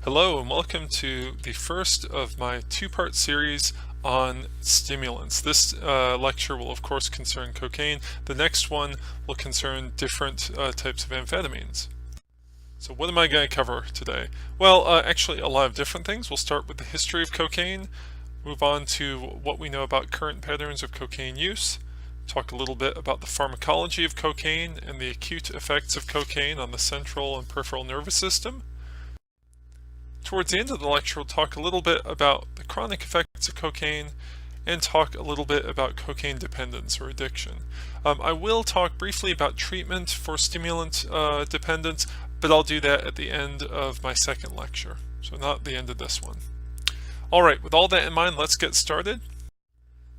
Hello and welcome to the first of my two-part series on stimulants. This lecture will of course concern cocaine. The next one will concern different types of amphetamines. So what am I going to cover today? Well, actually a lot of different things. We'll start with the history of cocaine, move on to what we know about current patterns of cocaine use, talk a little bit about the pharmacology of cocaine and the acute effects of cocaine on the central and peripheral nervous system. Towards the end of the lecture, we'll talk a little bit about the chronic effects of cocaine and talk a little bit about cocaine dependence or addiction. I will talk briefly about treatment for stimulant dependence, but I'll do that at the end of my second lecture, so not the end of this one. Alright, with all that in mind, let's get started.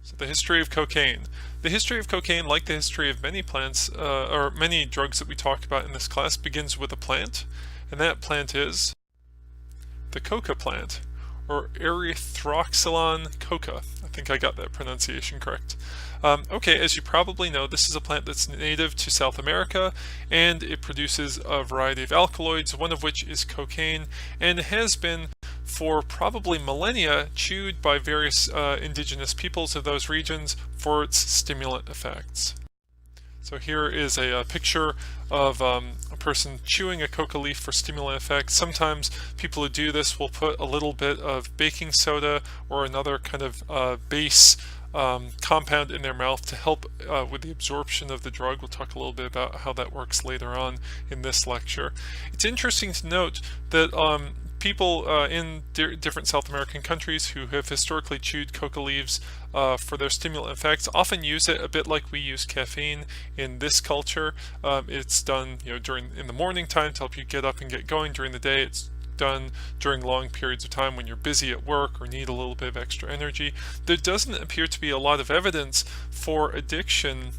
So the history of cocaine. The history of cocaine, like the history of many plants, or many drugs that we talk about in this class, begins with a plant, and that plant is the coca plant, or Erythroxylon coca. I think I got that pronunciation correct. Okay, as you probably know, this is a plant that's native to South America, and it produces a variety of alkaloids, one of which is cocaine, and has been for probably millennia chewed by various indigenous peoples of those regions for its stimulant effects. So here is a picture of a person chewing a coca leaf for stimulant effects. Sometimes people who do this will put a little bit of baking soda or another kind of base compound in their mouth to help with the absorption of the drug. We'll talk a little bit about how that works later on in this lecture. It's interesting to note that people in different South American countries who have historically chewed coca leaves for their stimulant effects often use it a bit like we use caffeine in this culture. It's done, in the morning time to help you get up and get going. During the day, it's done during long periods of time when you're busy at work or need a little bit of extra energy. There doesn't appear to be a lot of evidence for addiction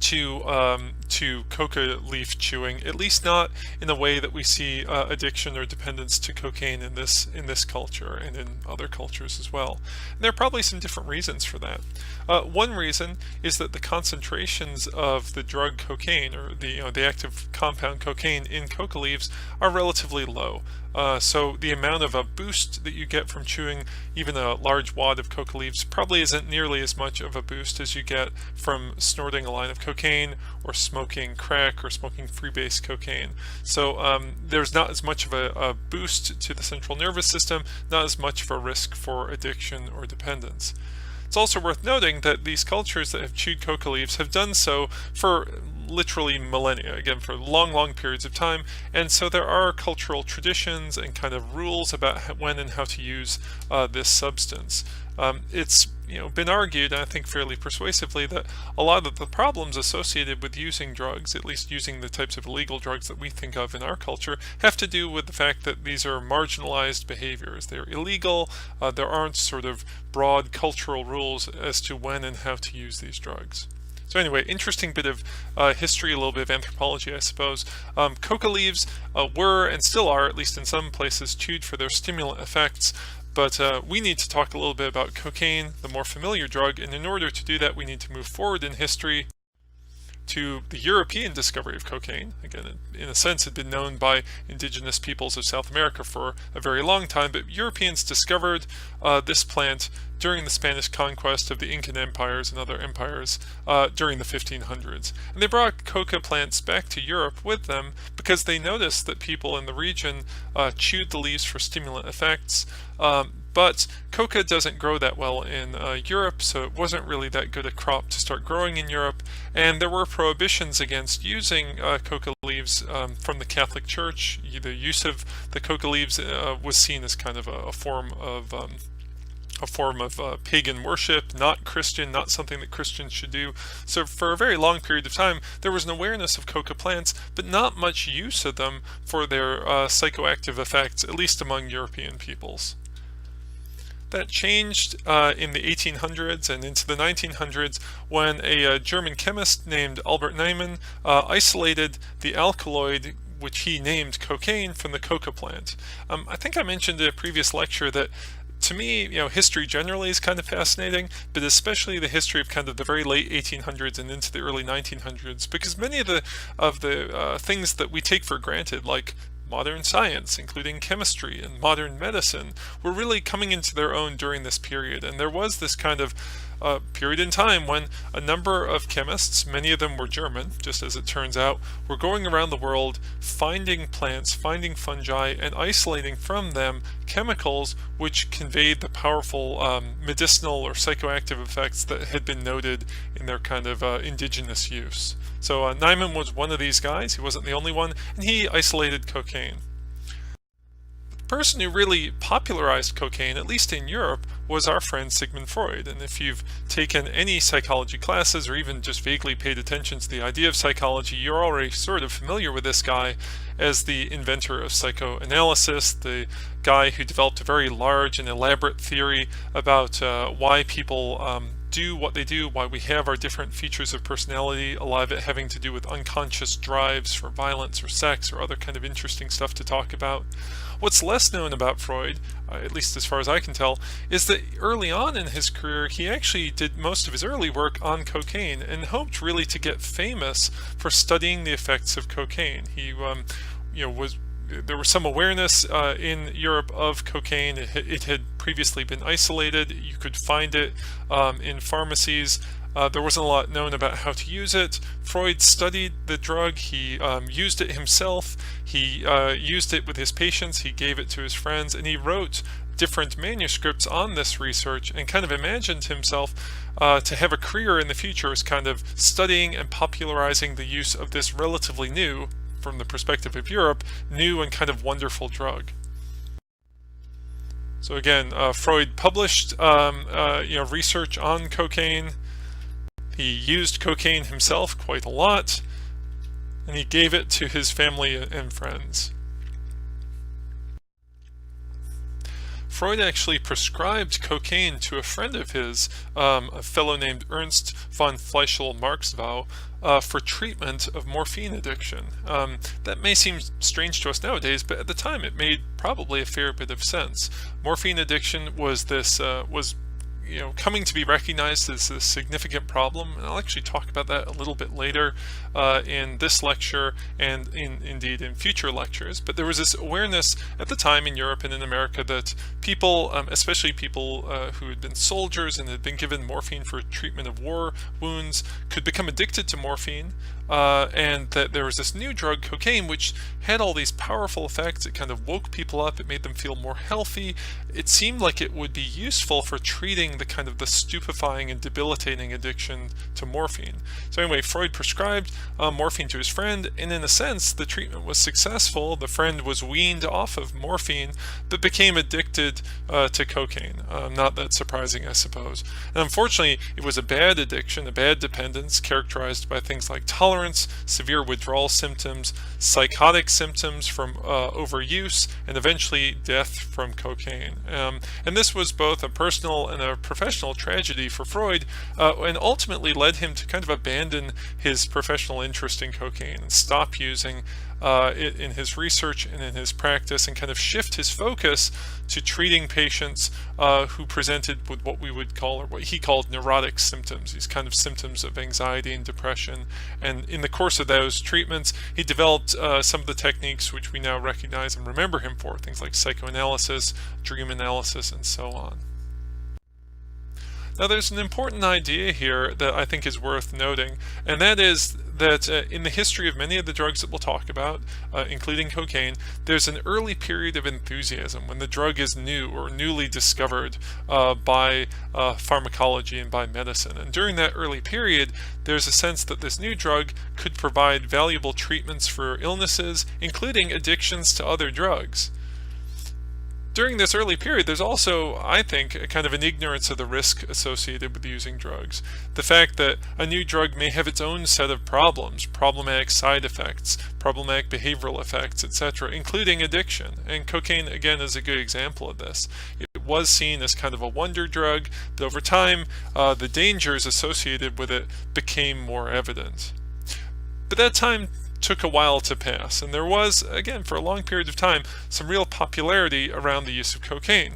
to coca leaf chewing, at least not in the way that we see addiction or dependence to cocaine in this culture and in other cultures as well. And there are probably some different reasons for that. One reason is that the concentrations of the drug cocaine, or the active compound cocaine in coca leaves, are relatively low. So the amount of a boost that you get from chewing even a large wad of coca leaves probably isn't nearly as much of a boost as you get from snorting a line of cocaine or smoking crack or smoking Freebase cocaine. So there's not as much of a boost to the central nervous system, not as much of a risk for addiction or dependence. It's also worth noting that these cultures that have chewed coca leaves have done so for literally millennia, again for long periods of time, and so there are cultural traditions and kind of rules about when and how to use this substance. It's been argued, I think fairly persuasively, that a lot of the problems associated with using drugs, at least using the types of illegal drugs that we think of in our culture, have to do with the fact that these are marginalized behaviors. They're illegal. There aren't sort of broad cultural rules as to when and how to use these drugs. So anyway, interesting bit of history, a little bit of anthropology, I suppose. Coca leaves were and still are, at least in some places, chewed for their stimulant effects. But we need to talk a little bit about cocaine, the more familiar drug, and in order to do that we need to move forward in history to the European discovery of cocaine. Again, in a sense, it had been known by indigenous peoples of South America for a very long time, but Europeans discovered this plant during the Spanish conquest of the Incan empires and other empires during the 1500s. And they brought coca plants back to Europe with them because they noticed that people in the region chewed the leaves for stimulant effects. But coca doesn't grow that well in Europe, so it wasn't really that good a crop to start growing in Europe, and there were prohibitions against using coca leaves from the Catholic Church. The use of the coca leaves was seen as kind of a form of pagan worship, not Christian, not something that Christians should do. So for a very long period of time, there was an awareness of coca plants, but not much use of them for their psychoactive effects, at least among European peoples. That changed in the 1800s and into the 1900s when a German chemist named Albert Niemann isolated the alkaloid which he named cocaine from the coca plant. I think I mentioned in a previous lecture that to me, history generally is kind of fascinating, but especially the history of kind of the very late 1800s and into the early 1900s, because many of the things that we take for granted, like modern science, including chemistry and modern medicine, were really coming into their own during this period. And there was this kind of period in time when a number of chemists, many of them were German, just as it turns out, were going around the world finding plants, finding fungi, and isolating from them chemicals which conveyed the powerful medicinal or psychoactive effects that had been noted in their kind of indigenous use. So Nyman was one of these guys. He wasn't the only one, and he isolated cocaine. The person who really popularized cocaine, at least in Europe, was our friend Sigmund Freud. And if you've taken any psychology classes or even just vaguely paid attention to the idea of psychology, you're already sort of familiar with this guy as the inventor of psychoanalysis, the guy who developed a very large and elaborate theory about why people do what they do, why we have our different features of personality, a lot of it having to do with unconscious drives for violence or sex or other kind of interesting stuff to talk about. What's less known about Freud, at least as far as I can tell, is that early on in his career he actually did most of his early work on cocaine and hoped really to get famous for studying the effects of cocaine. He there was some awareness in Europe of cocaine. It had previously been isolated. You could find it in pharmacies. There wasn't a lot known about how to use it. Freud studied the drug. He used it himself. He used it with his patients. He gave it to his friends, and he wrote different manuscripts on this research and kind of imagined himself to have a career in the future as kind of studying and popularizing the use of this relatively new, from the perspective of Europe, new and kind of wonderful drug. So again, Freud published research on cocaine. He used cocaine himself quite a lot, and he gave it to his family and friends. Freud actually prescribed cocaine to a friend of his, a fellow named Ernst von Fleischl-Marxvau, for treatment of morphine addiction. That may seem strange to us nowadays, but at the time it made probably a fair bit of sense. Morphine addiction was coming to be recognized as a significant problem, and I'll actually talk about that a little bit later in this lecture and indeed in future lectures. But there was this awareness at the time in Europe and in America that people, especially people who had been soldiers and had been given morphine for treatment of war wounds, could become addicted to morphine, and that there was this new drug, cocaine, which had all these powerful effects. It kind of woke people up. It made them feel more healthy. It seemed like it would be useful for treating the kind of the stupefying and debilitating addiction to morphine. So anyway, Freud prescribed morphine to his friend, and in a sense the treatment was successful. The friend was weaned off of morphine but became addicted to cocaine. Not that surprising, I suppose. And unfortunately it was a bad addiction, a bad dependence, characterized by things like tolerance, severe withdrawal symptoms, psychotic symptoms from overuse, and eventually death from cocaine. And this was both a personal and a professional tragedy for Freud, and ultimately led him to kind of abandon his professional interest in cocaine and stop using it in his research and in his practice, and kind of shift his focus to treating patients who presented with what we would call, or what he called, neurotic symptoms, these kind of symptoms of anxiety and depression. And in the course of those treatments, he developed some of the techniques which we now recognize and remember him for, things like psychoanalysis, dream analysis, and so on. Now there's an important idea here that I think is worth noting, and that is that in the history of many of the drugs that we'll talk about, including cocaine, there's an early period of enthusiasm when the drug is new or newly discovered by pharmacology and by medicine. And during that early period, there's a sense that this new drug could provide valuable treatments for illnesses, including addictions to other drugs. During this early period, there's also, I think, a kind of an ignorance of the risk associated with using drugs. The fact that a new drug may have its own set of problems, problematic side effects, problematic behavioral effects, etc., including addiction. And cocaine, again, is a good example of this. It was seen as kind of a wonder drug, but over time, the dangers associated with it became more evident. But that time took a while to pass, and there was, again, for a long period of time, some real popularity around the use of cocaine.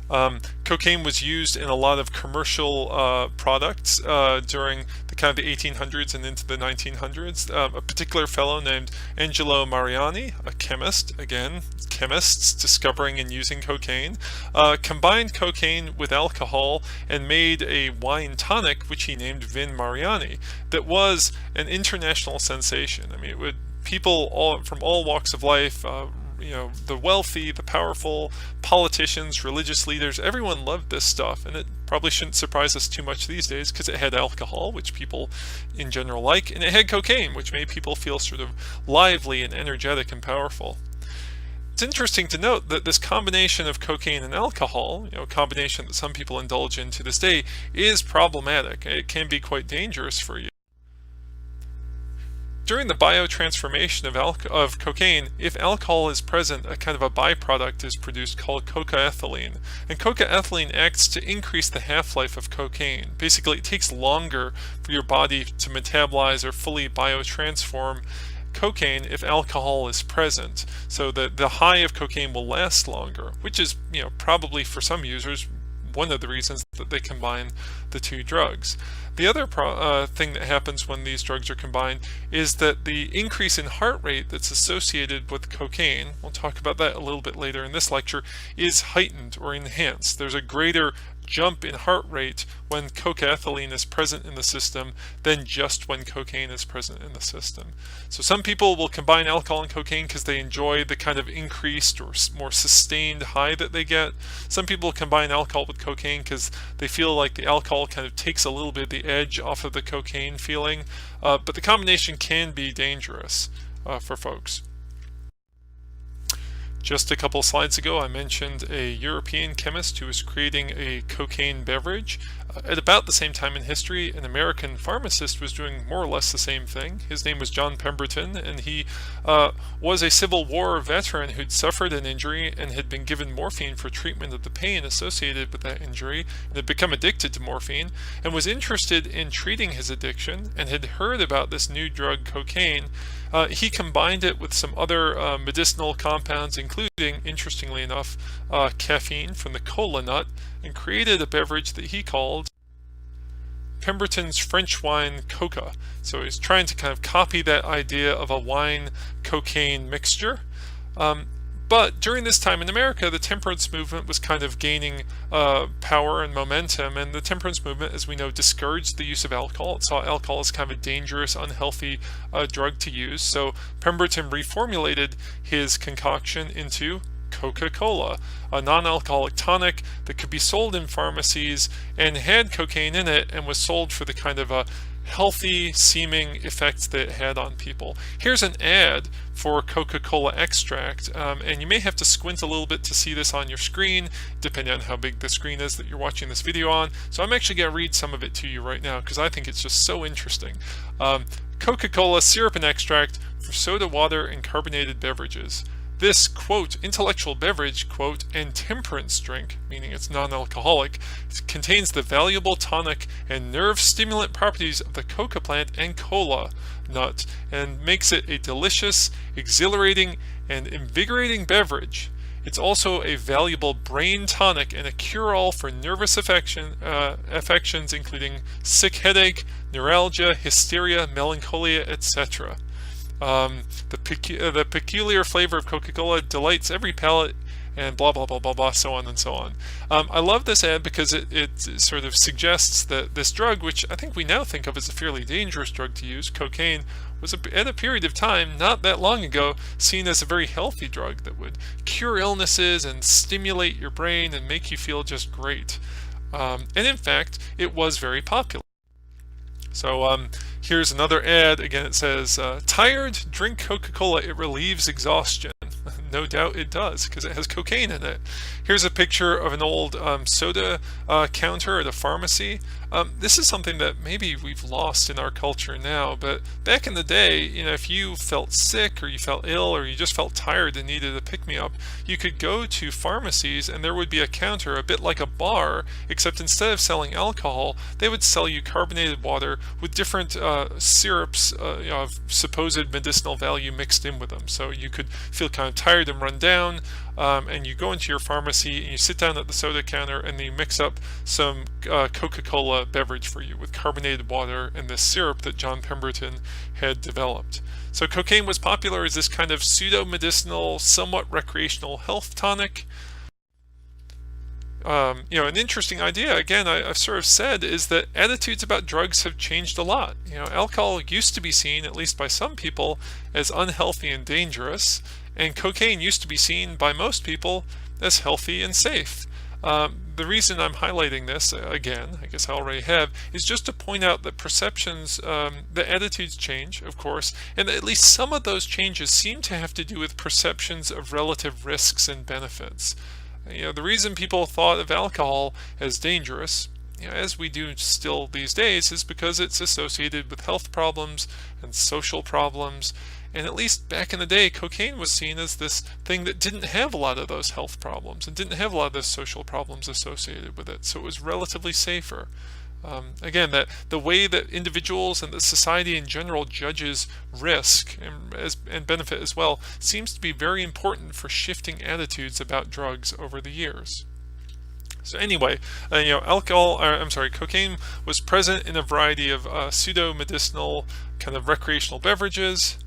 Cocaine was used in a lot of commercial products during the kind of the 1800s and into the 1900s. A particular fellow named Angelo Mariani, a chemist, again, chemists discovering and using cocaine, combined cocaine with alcohol and made a wine tonic, which he named Vin Mariani, that was an international sensation. I mean, it would people from all walks of life, the wealthy, the powerful, politicians, religious leaders, everyone loved this stuff, and it probably shouldn't surprise us too much these days because it had alcohol, which people in general like, and it had cocaine, which made people feel sort of lively and energetic and powerful. It's interesting to note that this combination of cocaine and alcohol, a combination that some people indulge in to this day, is problematic. It can be quite dangerous for you. During the biotransformation of cocaine, if alcohol is present, a kind of a byproduct is produced called cocaethylene. And cocaethylene acts to increase the half-life of cocaine. Basically, it takes longer for your body to metabolize or fully biotransform cocaine if alcohol is present. So the high of cocaine will last longer, which is, probably for some users one of the reasons that they combine the two drugs. The other thing that happens when these drugs are combined is that the increase in heart rate that's associated with cocaine, we'll talk about that a little bit later in this lecture, is heightened or enhanced. There's a greater jump in heart rate when cocaethylene is present in the system than just when cocaine is present in the system. So some people will combine alcohol and cocaine because they enjoy the kind of increased or more sustained high that they get. Some people combine alcohol with cocaine because they feel like the alcohol kind of takes a little bit of the edge off of the cocaine feeling, but the combination can be dangerous for folks. Just a couple slides ago, I mentioned a European chemist who was creating a cocaine beverage. At about the same time in history, an American pharmacist was doing more or less the same thing. His name was John Pemberton, and he was a Civil War veteran who'd suffered an injury and had been given morphine for treatment of the pain associated with that injury, and had become addicted to morphine, and was interested in treating his addiction, and had heard about this new drug, cocaine. He combined it with some other medicinal compounds, including, interestingly enough, caffeine from the cola nut, and created a beverage that he called Pemberton's French wine coca. So he's trying to kind of copy that idea of a wine cocaine mixture. But during this time in America, the temperance movement was kind of gaining power and momentum, and the temperance movement, as we know, discouraged the use of alcohol. It saw alcohol as kind of a dangerous, unhealthy drug to use. So Pemberton reformulated his concoction into Coca-Cola, a non-alcoholic tonic that could be sold in pharmacies and had cocaine in it and was sold for the kind of a healthy seeming effects that it had on people. Here's an ad for Coca-Cola extract, and you may have to squint a little bit to see this on your screen, depending on how big the screen is that you're watching this video on. So I'm actually going to read some of it to you right now because I think it's just so interesting. Coca-Cola syrup and extract for soda, water, and carbonated beverages. This, quote, intellectual beverage, quote, and temperance drink, meaning it's non-alcoholic, contains the valuable tonic and nerve stimulant properties of the coca plant and cola nut, and makes it a delicious, exhilarating, and invigorating beverage. It's also a valuable brain tonic and a cure-all for nervous affections, including sick headache, neuralgia, hysteria, melancholia, etc. The peculiar flavor of Coca-Cola delights every palate, and blah blah blah blah blah, so on and so on. I love this ad because it sort of suggests that this drug, which I think we now think of as a fairly dangerous drug to use, cocaine, was at a period of time not that long ago seen as a very healthy drug that would cure illnesses and stimulate your brain and make you feel just great. And in fact, it was very popular. So here's another ad. Again, it says, tired? Drink Coca-Cola. It relieves exhaustion. No doubt it does, because it has cocaine in it. Here's a picture of an old soda counter at a pharmacy. This is something that maybe we've lost in our culture now, but back in the day, if you felt sick or you felt ill or you just felt tired and needed a pick-me-up, you could go to pharmacies and there would be a counter, a bit like a bar, except instead of selling alcohol, they would sell you carbonated water with different syrups of supposed medicinal value mixed in with them. So you could feel kind of tired and run down, and you go into your pharmacy and you sit down at the soda counter and you mix up some Coca-Cola beverage for you with carbonated water and this syrup that John Pemberton had developed. So cocaine was popular as this kind of pseudo-medicinal, somewhat recreational health tonic. An interesting idea, again, I've sort of said, is that attitudes about drugs have changed a lot. Alcohol used to be seen, at least by some people, as unhealthy and dangerous, and cocaine used to be seen by most people as healthy and safe. The reason I'm highlighting this, again, I guess I already have, is just to point out that perceptions, the attitudes change, of course, and at least some of those changes seem to have to do with perceptions of relative risks and benefits. The reason people thought of alcohol as dangerous, as we do still these days, is because it's associated with health problems and social problems. And at least back in the day, cocaine was seen as this thing that didn't have a lot of those health problems and didn't have a lot of those social problems associated with it. So it was relatively safer. Again, that the way that individuals and the society in general judges risk and benefit as well seems to be very important for shifting attitudes about drugs over the years. So anyway, cocaine was present in a variety of pseudo-medicinal kind of recreational beverages.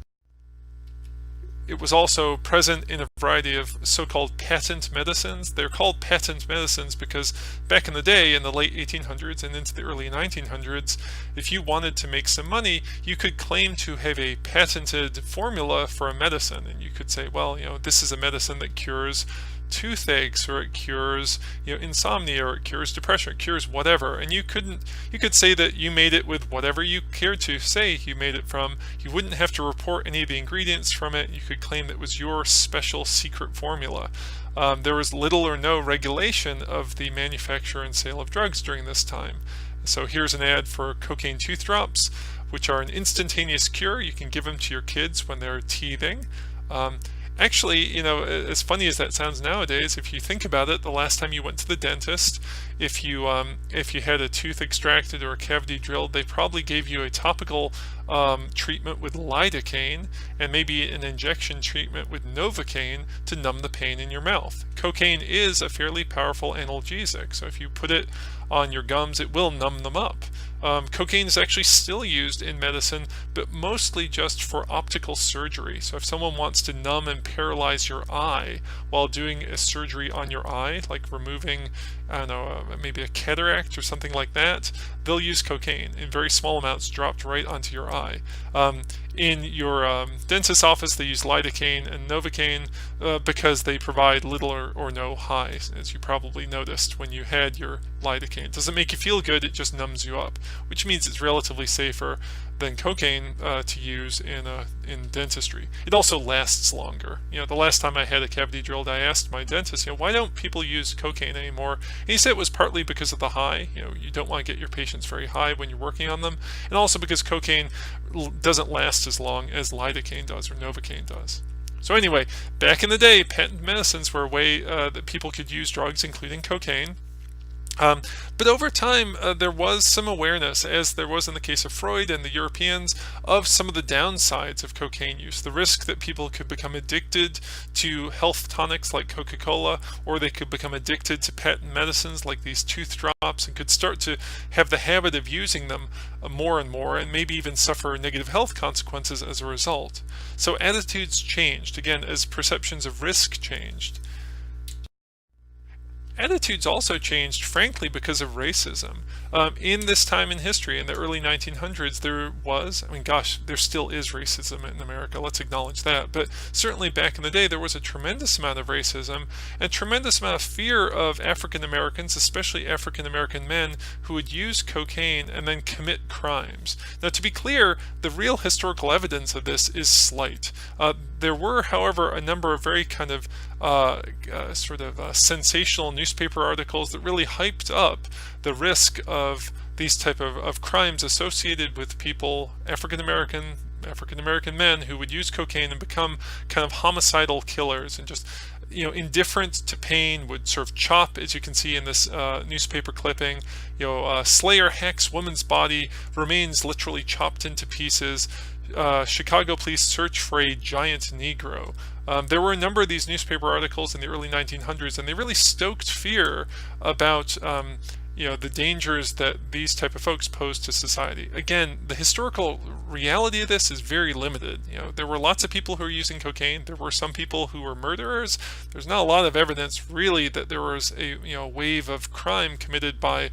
It was also present in a variety of so-called patent medicines. They're called patent medicines because back in the day, in the late 1800s and into the early 1900s, if you wanted to make some money, you could claim to have a patented formula for a medicine. And you could say, well, this is a medicine that cures toothaches, or it cures insomnia, or it cures depression, it cures whatever. And you could say that you made it with whatever you cared to say you made it from. You wouldn't have to report any of the ingredients from it. You could claim that it was your special secret formula. There was little or no regulation of the manufacture and sale of drugs during this time. So here's an ad for cocaine tooth drops, which are an instantaneous cure. You can give them to your kids when they're teething. Actually, as funny as that sounds nowadays, if you think about it, the last time you went to the dentist, if you had a tooth extracted or a cavity drilled, they probably gave you a topical treatment with lidocaine and maybe an injection treatment with Novocaine to numb the pain in your mouth. Cocaine is a fairly powerful analgesic, so if you put it on your gums, it will numb them up. Cocaine is actually still used in medicine, but mostly just for optical surgery. So if someone wants to numb and paralyze your eye while doing a surgery on your eye, like removing, maybe a cataract or something like that, they'll use cocaine in very small amounts dropped right onto your eye. In your dentist's office, they use lidocaine and Novocaine because they provide little or no high, as you probably noticed when you had your lidocaine. It doesn't make you feel good, it just numbs you up, which means it's relatively safer than cocaine to use in dentistry. It also lasts longer. The last time I had a cavity drilled, I asked my dentist, why don't people use cocaine anymore? And he said it was partly because of the high. You don't want to get your patients very high when you're working on them, and also because cocaine doesn't last as long as lidocaine does or Novocaine does. So anyway, back in the day, patent medicines were a way that people could use drugs, including cocaine. But over time, there was some awareness, as there was in the case of Freud and the Europeans, of some of the downsides of cocaine use. The risk that people could become addicted to health tonics like Coca-Cola, or they could become addicted to patent medicines like these tooth drops and could start to have the habit of using them more and more, and maybe even suffer negative health consequences as a result. So attitudes changed, again, as perceptions of risk changed. Attitudes also changed, frankly, because of racism. In this time in history, in the early 1900s, there was, there still is racism in America, let's acknowledge that, but certainly back in the day, there was a tremendous amount of racism and a tremendous amount of fear of African Americans, especially African American men, who would use cocaine and then commit crimes. Now, to be clear, the real historical evidence of this is slight. There were, however, a number of very kind of sensational newspaper articles that really hyped up the risk of these type of crimes associated with people, African American men, who would use cocaine and become kind of homicidal killers and just indifferent to pain, would sort of chop, as you can see in this newspaper clipping. Slayer hacks woman's body, remains literally chopped into pieces. Chicago police search for a giant Negro. There were a number of these newspaper articles in the early 1900s, and they really stoked fear about the dangers that these type of folks pose to society. Again, the historical reality of this is very limited. There were lots of people who were using cocaine. There were some people who were murderers. There's not a lot of evidence really that there was a wave of crime committed by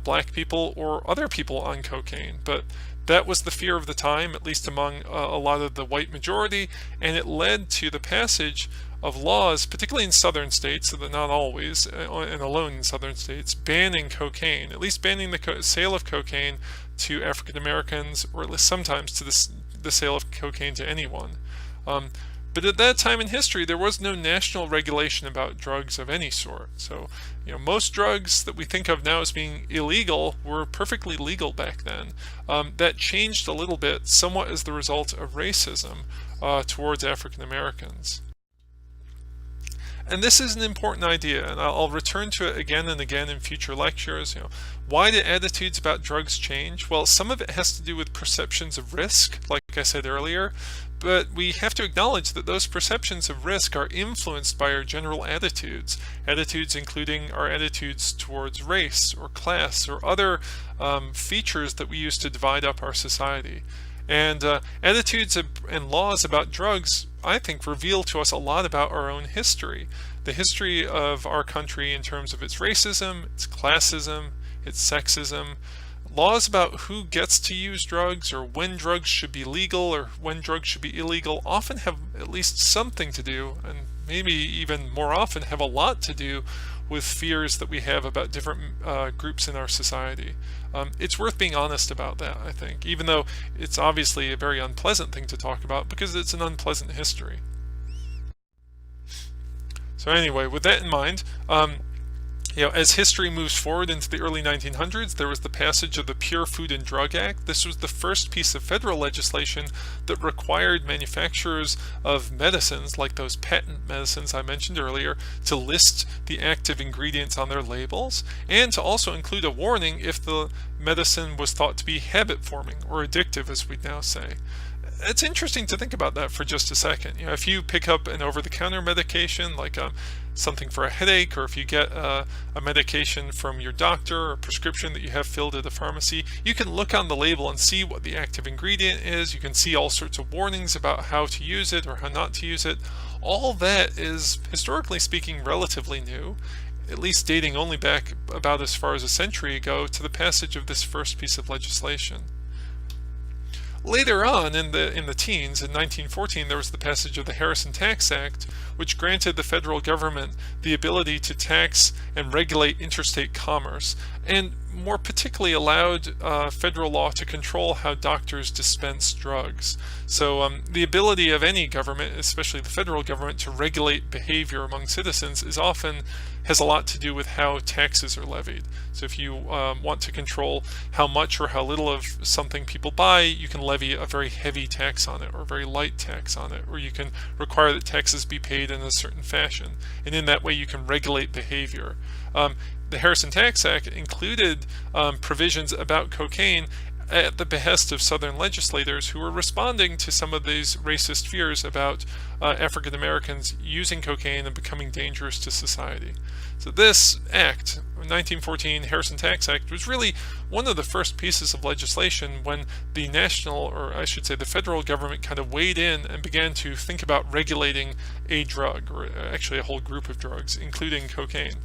black people or other people on cocaine. But that was the fear of the time, at least among a lot of the white majority, and it led to the passage of laws, particularly in southern states, but not always, and alone in southern states, banning cocaine, at least banning the sale of cocaine to African Americans, or at least sometimes to the sale of cocaine to anyone. But at that time in history, there was no national regulation about drugs of any sort. So, most drugs that we think of now as being illegal were perfectly legal back then. That changed a little bit, somewhat as the result of racism towards African Americans. And this is an important idea, and I'll return to it again and again in future lectures. Why do attitudes about drugs change? Well, some of it has to do with perceptions of risk, like I said earlier, but we have to acknowledge that those perceptions of risk are influenced by our general attitudes including our attitudes towards race or class or other features that we use to divide up our society. And attitudes and laws about drugs, I think, reveal to us a lot about our own history. The history of our country in terms of its racism, its classism, its sexism. Laws about who gets to use drugs or when drugs should be legal or when drugs should be illegal often have at least something to do, and maybe even more often have a lot to do, with fears that we have about different groups in our society. It's worth being honest about that, I think, even though it's obviously a very unpleasant thing to talk about because it's an unpleasant history. So anyway, with that in mind, as history moves forward into the early 1900s, there was the passage of the Pure Food and Drug Act. This was the first piece of federal legislation that required manufacturers of medicines, like those patent medicines I mentioned earlier, to list the active ingredients on their labels, and to also include a warning if the medicine was thought to be habit-forming, or addictive, as we now say. It's interesting to think about that for just a second. If you pick up an over-the-counter medication, like something for a headache, or if you get a medication from your doctor or a prescription that you have filled at a pharmacy, you can look on the label and see what the active ingredient is. You can see all sorts of warnings about how to use it or how not to use it. All that is, historically speaking, relatively new, at least dating only back about as far as a century ago to the passage of this first piece of legislation. Later on in the teens, in 1914, there was the passage of the Harrison Tax Act, which granted the federal government the ability to tax and regulate interstate commerce, and more particularly allowed federal law to control how doctors dispense drugs. So the ability of any government, especially the federal government, to regulate behavior among citizens has a lot to do with how taxes are levied. So if you want to control how much or how little of something people buy, you can levy a very heavy tax on it or a very light tax on it, or you can require that taxes be paid in a certain fashion, and in that way you can regulate behavior. The Harrison Tax Act included provisions about cocaine at the behest of Southern legislators who were responding to some of these racist fears about African Americans using cocaine and becoming dangerous to society. So this act, 1914 Harrison Tax Act, was really one of the first pieces of legislation when the national, or I should say the federal government, kind of weighed in and began to think about regulating a drug, or actually a whole group of drugs, including cocaine.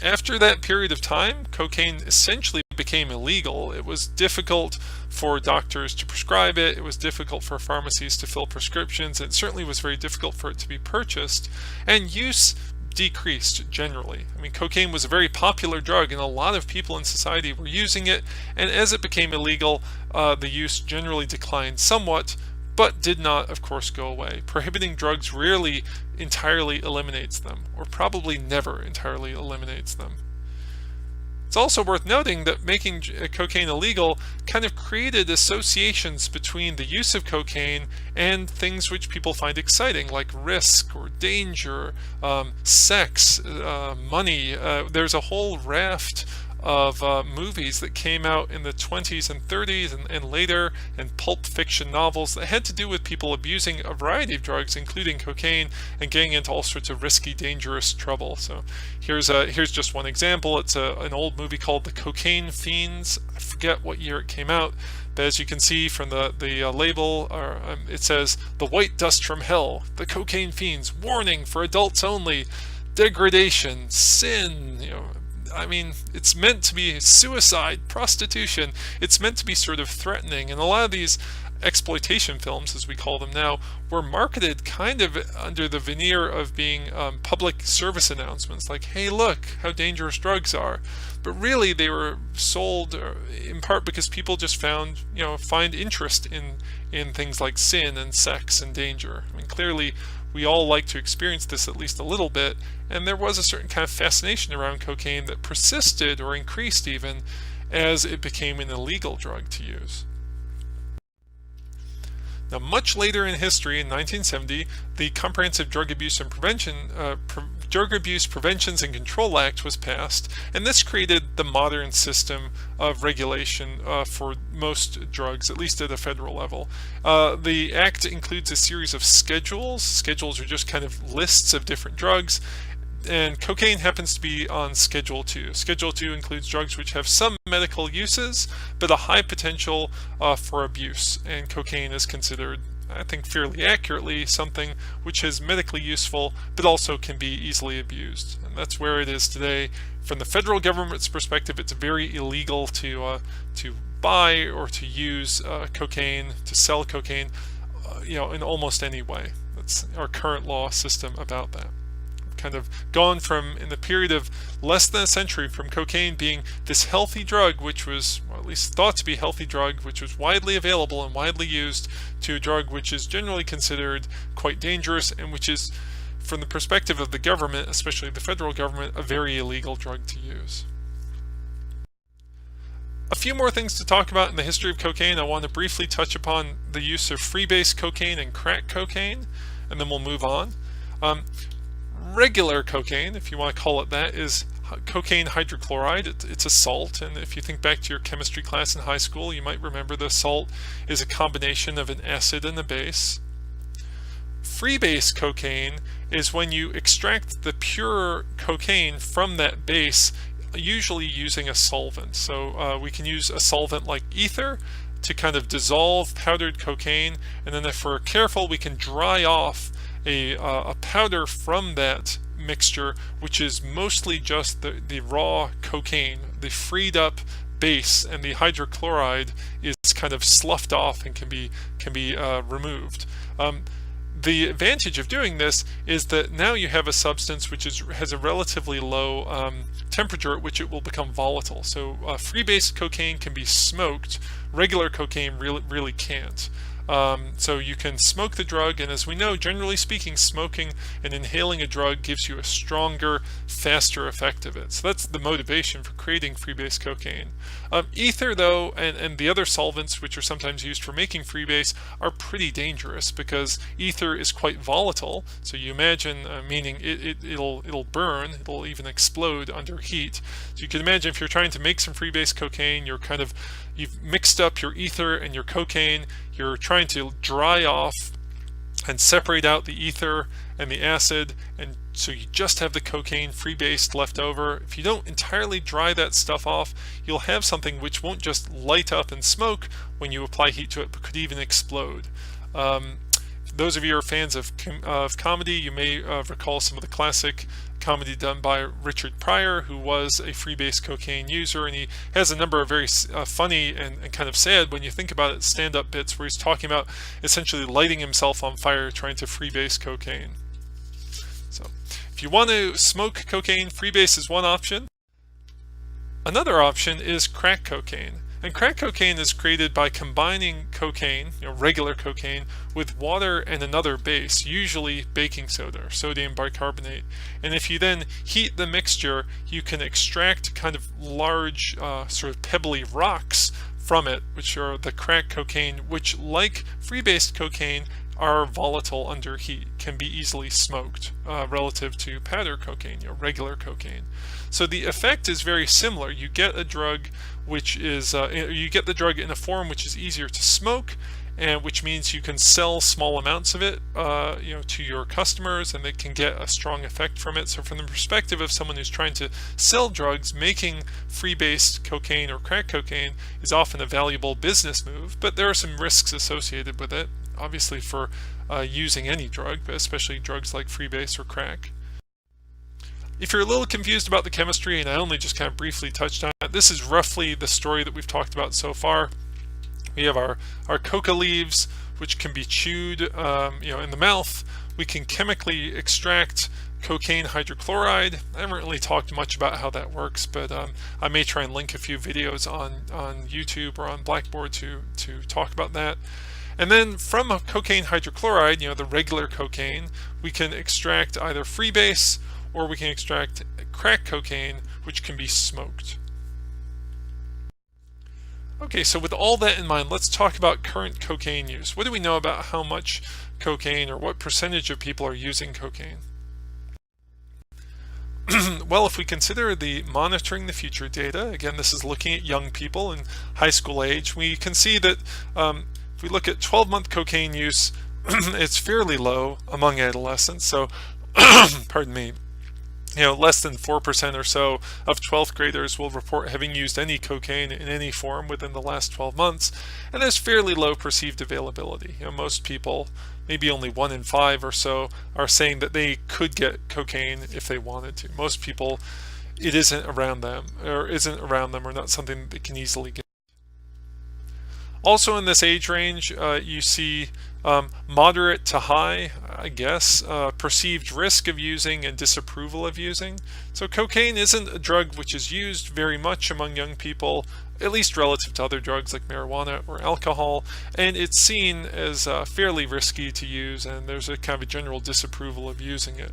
After that period of time, cocaine essentially became illegal. It was difficult for doctors to prescribe it. It was difficult for pharmacies to fill prescriptions. It certainly was very difficult for it to be purchased. And use decreased generally. I mean, cocaine was a very popular drug and a lot of people in society were using it. And as it became illegal, the use generally declined somewhat, but did not, of course, go away. Prohibiting drugs rarely entirely eliminates them, or probably never entirely eliminates them. It's also worth noting that making cocaine illegal kind of created associations between the use of cocaine and things which people find exciting, like risk or danger, sex, money. There's a whole raft of movies that came out in the 20s and 30s and later, and pulp fiction novels that had to do with people abusing a variety of drugs, including cocaine, and getting into all sorts of risky, dangerous trouble. So here's just one example. It's an old movie called The Cocaine Fiends. I forget what year it came out, but as you can see from the label, it says, "The White Dust from Hell, The Cocaine Fiends, warning for adults only, degradation, sin." I mean, it's meant to be suicide, prostitution. It's meant to be sort of threatening. And a lot of these exploitation films, as we call them now, were marketed kind of under the veneer of being public service announcements, like, hey, look how dangerous drugs are. But really, they were sold in part because people just find interest in things like sin and sex and danger. I mean, clearly, we all like to experience this at least a little bit, and there was a certain kind of fascination around cocaine that persisted or increased even as it became an illegal drug to use. Now, much later in history, in 1970, the Comprehensive Drug Abuse Preventions and Control Act was passed, and this created the modern system of regulation for most drugs, at least at a federal level. The act includes a series of schedules. Schedules are just kind of lists of different drugs, and cocaine happens to be on Schedule 2. Schedule 2 includes drugs which have some medical uses, but a high potential for abuse, and cocaine is considered, I think fairly accurately, something which is medically useful, but also can be easily abused. And that's where it is today. From the federal government's perspective, it's very illegal to buy or to use cocaine, to sell cocaine, in almost any way. That's our current law system about that. Kind of gone from, in the period of less than a century, from cocaine being this healthy drug, which was, or at least thought to be a healthy drug, which was widely available and widely used, to a drug which is generally considered quite dangerous and which is, from the perspective of the government, especially the federal government, a very illegal drug to use. A few more things to talk about in the history of cocaine. I want to briefly touch upon the use of freebase cocaine and crack cocaine, and then we'll move on. Regular cocaine, if you want to call it that, is cocaine hydrochloride. It's a salt, and if you think back to your chemistry class in high school, you might remember the salt is a combination of an acid and a base. Freebase cocaine is when you extract the pure cocaine from that base, usually using a solvent. So we can use a solvent like ether to kind of dissolve powdered cocaine, and then if we're careful, we can dry off a powder from that mixture, which is mostly just the raw cocaine. The freed up base and the hydrochloride is kind of sloughed off and can be removed. The advantage of doing this is that now you have a substance which has a relatively low temperature at which it will become volatile. So freebase cocaine can be smoked. Regular cocaine really can't. So you can smoke the drug, and as we know, generally speaking, smoking and inhaling a drug gives you a stronger, faster effect of it. So that's the motivation for creating freebase cocaine. Ether, though, and the other solvents which are sometimes used for making freebase are pretty dangerous because ether is quite volatile. So you imagine, meaning it'll burn, it'll even explode under heat. So you can imagine if you're trying to make some freebase cocaine, you've mixed up your ether and your cocaine. You're trying to dry off and separate out the ether and the acid, and so you just have the cocaine freebase left over. If you don't entirely dry that stuff off, you'll have something which won't just light up and smoke when you apply heat to it, but could even explode. Those of you who are fans of comedy, you may recall some of the classic comedy done by Richard Pryor, who was a freebase cocaine user, and he has a number of very funny and kind of sad, when you think about it, stand-up bits where he's talking about essentially lighting himself on fire trying to freebase cocaine. So if you want to smoke cocaine, freebase is one option. Another option is crack cocaine. And crack cocaine is created by combining cocaine, regular cocaine, with water and another base, usually baking soda or sodium bicarbonate. And if you then heat the mixture, you can extract kind of large sort of pebbly rocks from it, which are the crack cocaine, which, like Freebase cocaine, are volatile under heat, can be easily smoked relative to powder cocaine, regular cocaine. So the effect is very similar. You get a drug which is you get the drug in a form which is easier to smoke, and which means you can sell small amounts of it to your customers, and they can get a strong effect from it. So from the perspective of someone who's trying to sell drugs, making free-based cocaine or crack cocaine is often a valuable business move, but there are some risks associated with it, obviously, for using any drug, but especially drugs like Freebase or crack. If you're a little confused about the chemistry, and I only just kind of briefly touched on it, this is roughly the story that we've talked about so far. We have our coca leaves, which can be chewed in the mouth. We can chemically extract cocaine hydrochloride. I haven't really talked much about how that works, but I may try and link a few videos on YouTube or on Blackboard to talk about that. And then from cocaine hydrochloride, the regular cocaine, we can extract either Freebase or we can extract crack cocaine, which can be smoked. Okay, so with all that in mind, let's talk about current cocaine use. What do we know about how much cocaine, or what percentage of people are using cocaine? Well, if we consider the monitoring the future data, again, this is looking at young people in high school age, we can see that if we look at 12-month cocaine use, it's fairly low among adolescents. So, pardon me, less than 4% or so of 12th graders will report having used any cocaine in any form within the last 12 months, and there's fairly low perceived availability. Most people, maybe only 1 in 5 or so, are saying that they could get cocaine if they wanted to. Most people, it isn't around them, or not something that they can easily get. Also in this age range, you see moderate to high, I guess, perceived risk of using and disapproval of using. So cocaine isn't a drug which is used very much among young people, at least relative to other drugs like marijuana or alcohol, and it's seen as fairly risky to use, and there's a kind of a general disapproval of using it.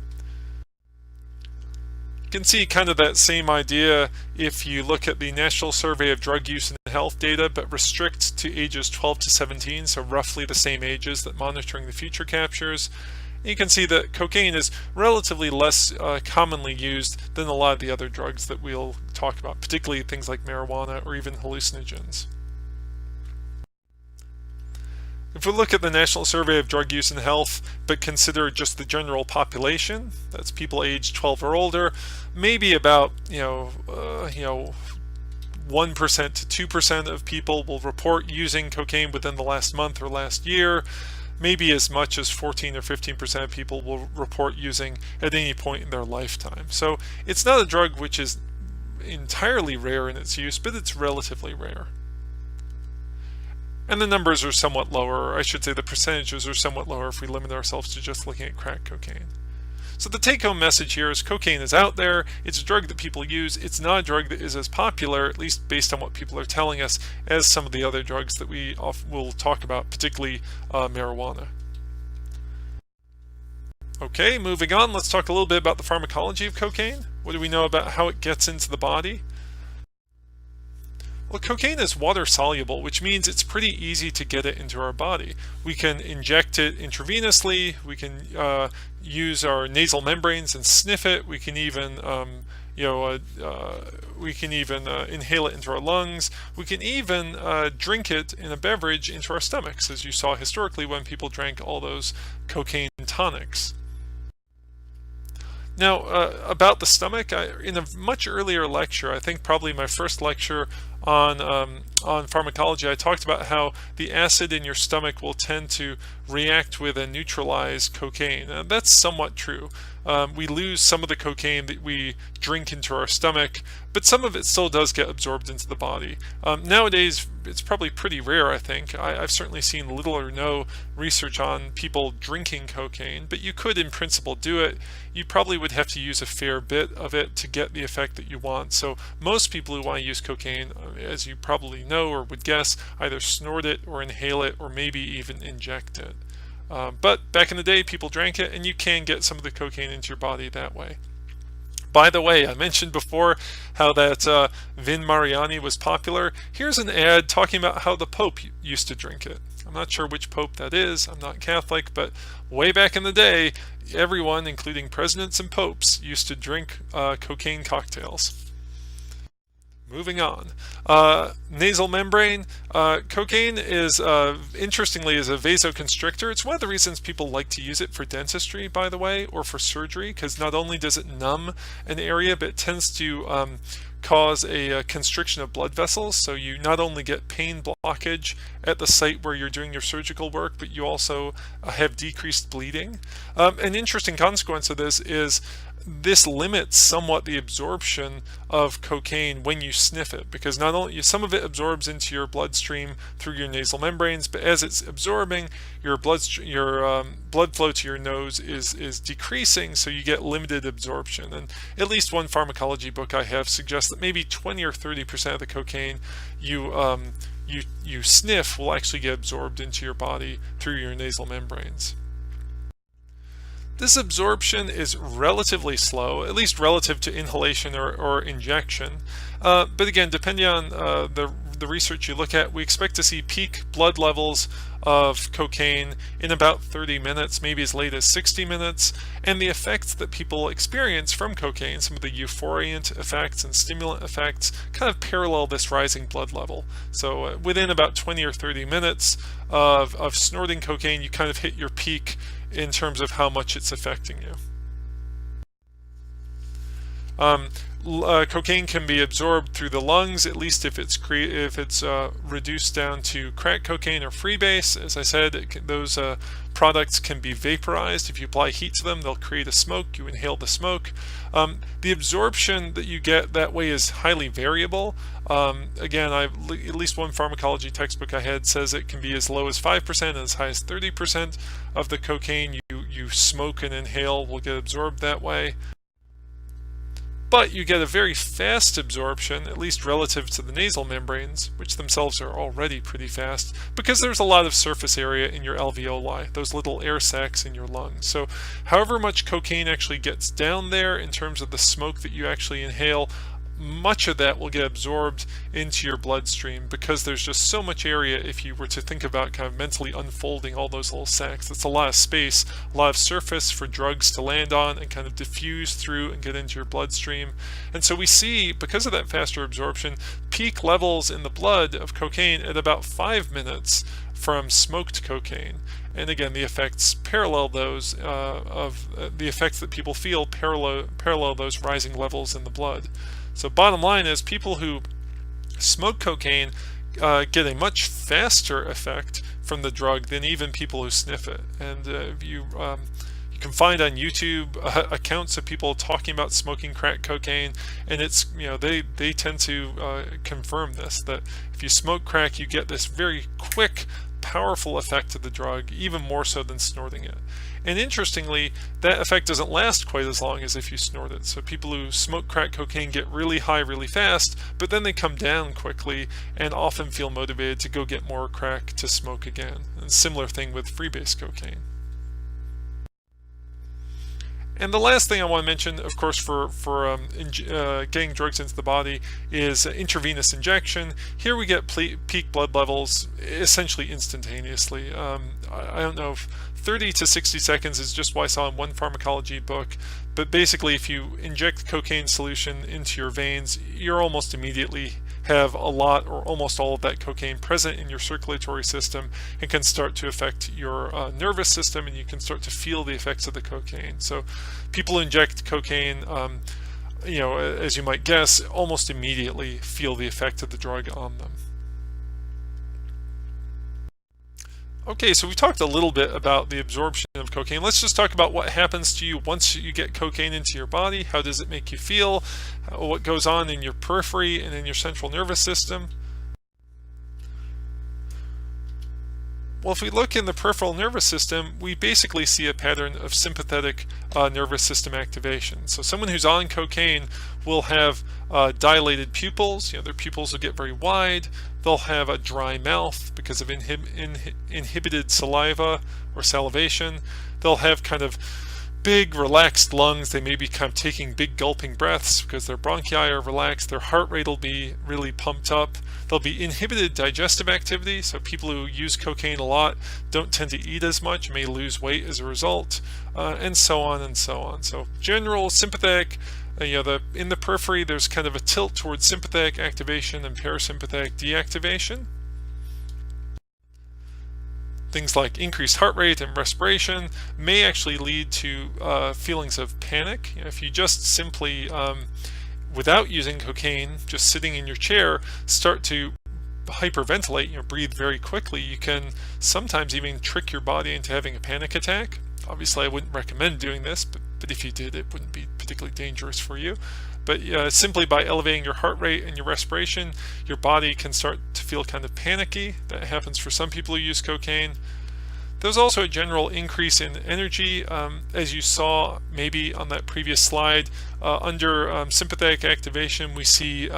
You can see kind of that same idea if you look at the National Survey of Drug Use and Health data, but restrict to ages 12 to 17, so roughly the same ages that Monitoring the Future captures. And you can see that cocaine is relatively less commonly used than a lot of the other drugs that we'll talk about, particularly things like marijuana or even hallucinogens. If we look at the National Survey of Drug Use and Health, but consider just the general population, that's people aged 12 or older, maybe about 1% to 2% of people will report using cocaine within the last month or last year. Maybe as much as 14 or 15% of people will report using at any point in their lifetime. So it's not a drug which is entirely rare in its use, but it's relatively rare. And the numbers are somewhat lower, or I should say the percentages are somewhat lower if we limit ourselves to just looking at crack cocaine. So the take-home message here is cocaine is out there, it's a drug that people use, it's not a drug that is as popular, at least based on what people are telling us, as some of the other drugs that we will talk about, particularly marijuana. Okay, moving on, let's talk a little bit about the pharmacology of cocaine. What do we know about how it gets into the body? Well, cocaine is water soluble, which means it's pretty easy to get it into our body. We can inject it intravenously, we can use our nasal membranes and sniff it, we can even inhale it into our lungs, we can even drink it in a beverage into our stomachs, as you saw historically when people drank all those cocaine tonics. Now, about the stomach, in a much earlier lecture, I think probably my first lecture on pharmacology, I talked about how the acid in your stomach will tend to react with and neutralize cocaine. That's somewhat true. We lose some of the cocaine that we drink into our stomach, but some of it still does get absorbed into the body. Nowadays, it's probably pretty rare, I think. I've certainly seen little or no research on people drinking cocaine, but you could in principle do it. You probably would have to use a fair bit of it to get the effect that you want. So most people who want to use cocaine, as you probably know or would guess, either snort it or inhale it or maybe even inject it. But back in the day, people drank it, and you can get some of the cocaine into your body that way. By the way, I mentioned before how that Vin Mariani was popular. Here's an ad talking about how the Pope used to drink it. I'm not sure which Pope that is. I'm not Catholic, but way back in the day, everyone, including presidents and popes, used to drink cocaine cocktails. Moving on, nasal membrane. Cocaine is, interestingly, is a vasoconstrictor. It's one of the reasons people like to use it for dentistry, by the way, or for surgery, because not only does it numb an area, but it tends to cause a constriction of blood vessels. So you not only get pain blockage at the site where you're doing your surgical work, but you also have decreased bleeding. An interesting consequence of this is this limits somewhat the absorption of cocaine when you sniff it, because not only some of it absorbs into your bloodstream through your nasal membranes, but as it's absorbing, your blood flow to your nose is decreasing, so you get limited absorption. And at least one pharmacology book I have suggests that maybe 20 or 30% of the cocaine you sniff will actually get absorbed into your body through your nasal membranes. This absorption is relatively slow, at least relative to inhalation or injection. But again, depending on the research you look at, we expect to see peak blood levels of cocaine in about 30 minutes, maybe as late as 60 minutes. And the effects that people experience from cocaine, some of the euphoriant effects and stimulant effects, kind of parallel this rising blood level. So within about 20 or 30 minutes of snorting cocaine, you kind of hit your peak in terms of how much it's affecting you. Cocaine can be absorbed through the lungs, at least if it's reduced down to crack cocaine or freebase. As I said, those products can be vaporized. If you apply heat to them, they'll create a smoke. You inhale the smoke. The absorption that you get that way is highly variable. Again, at least one pharmacology textbook I had says it can be as low as 5% and as high as 30% of the cocaine you smoke and inhale will get absorbed that way. But you get a very fast absorption, at least relative to the nasal membranes, which themselves are already pretty fast, because there's a lot of surface area in your alveoli, those little air sacs in your lungs. So however much cocaine actually gets down there in terms of the smoke that you actually inhale, much of that will get absorbed into your bloodstream, because there's just so much area. If you were to think about kind of mentally unfolding all those little sacs, that's a lot of space, a lot of surface for drugs to land on and kind of diffuse through and get into your bloodstream. And so we see, because of that faster absorption, peak levels in the blood of cocaine at about 5 minutes from smoked cocaine. And again, the effects parallel those the effects that people feel parallel those rising levels in the blood. So bottom line is, people who smoke cocaine get a much faster effect from the drug than even people who sniff it. And you can find on YouTube accounts of people talking about smoking crack cocaine, and it's, they tend to confirm this, that if you smoke crack, you get this very quick, powerful effect of the drug, even more so than snorting it. And interestingly, that effect doesn't last quite as long as if you snort it. So people who smoke crack cocaine get really high really fast, but then they come down quickly and often feel motivated to go get more crack to smoke again. And similar thing with freebase cocaine. And the last thing I want to mention, of course, for getting drugs into the body is intravenous injection. Here we get peak blood levels essentially instantaneously. I don't know if 30 to 60 seconds is just what I saw in one pharmacology book, but basically if you inject cocaine solution into your veins, you're almost immediately have a lot or almost all of that cocaine present in your circulatory system and can start to affect your nervous system, and you can start to feel the effects of the cocaine. So people who inject cocaine, as you might guess, almost immediately feel the effect of the drug on them. Okay, so we talked a little bit about the absorption of cocaine. Let's just talk about what happens to you once you get cocaine into your body. How does it make you feel? What goes on in your periphery and in your central nervous system? Well, if we look in the peripheral nervous system, we basically see a pattern of sympathetic nervous system activation. So someone who's on cocaine will have dilated pupils. Their pupils will get very wide. They'll have a dry mouth because of inhibited saliva or salivation. They'll have kind of big relaxed lungs. They may be kind of taking big gulping breaths because their bronchi are relaxed. Their heart rate will be really pumped up. There'll be inhibited digestive activity, so people who use cocaine a lot don't tend to eat as much, may lose weight as a result, and so on and so on. So general sympathetic, in the periphery there's kind of a tilt towards sympathetic activation and parasympathetic deactivation. Things like increased heart rate and respiration may actually lead to feelings of panic. If you just simply, without using cocaine, just sitting in your chair, start to hyperventilate, breathe very quickly, you can sometimes even trick your body into having a panic attack. Obviously, I wouldn't recommend doing this, but if you did, it wouldn't be particularly dangerous for you. But simply by elevating your heart rate and your respiration, your body can start to feel kind of panicky. That happens for some people who use cocaine. There's also a general increase in energy, as you saw maybe on that previous slide. Under sympathetic activation, we see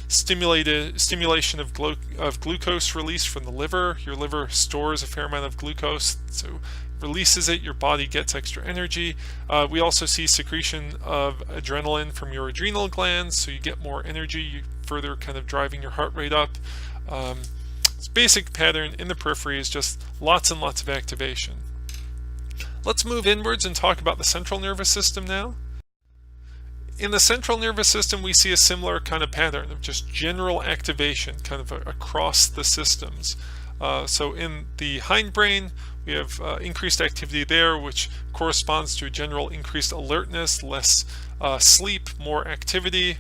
stimulation of glucose release from the liver. Your liver stores a fair amount of glucose, so releases it, your body gets extra energy. We also see secretion of adrenaline from your adrenal glands, so you get more energy, further kind of driving your heart rate up. This basic pattern in the periphery is just lots and lots of activation. Let's move inwards and talk about the central nervous system now. In the central nervous system, we see a similar kind of pattern of just general activation kind of across the systems. So in the hindbrain, we have increased activity there, which corresponds to a general increased alertness, less sleep, more activity.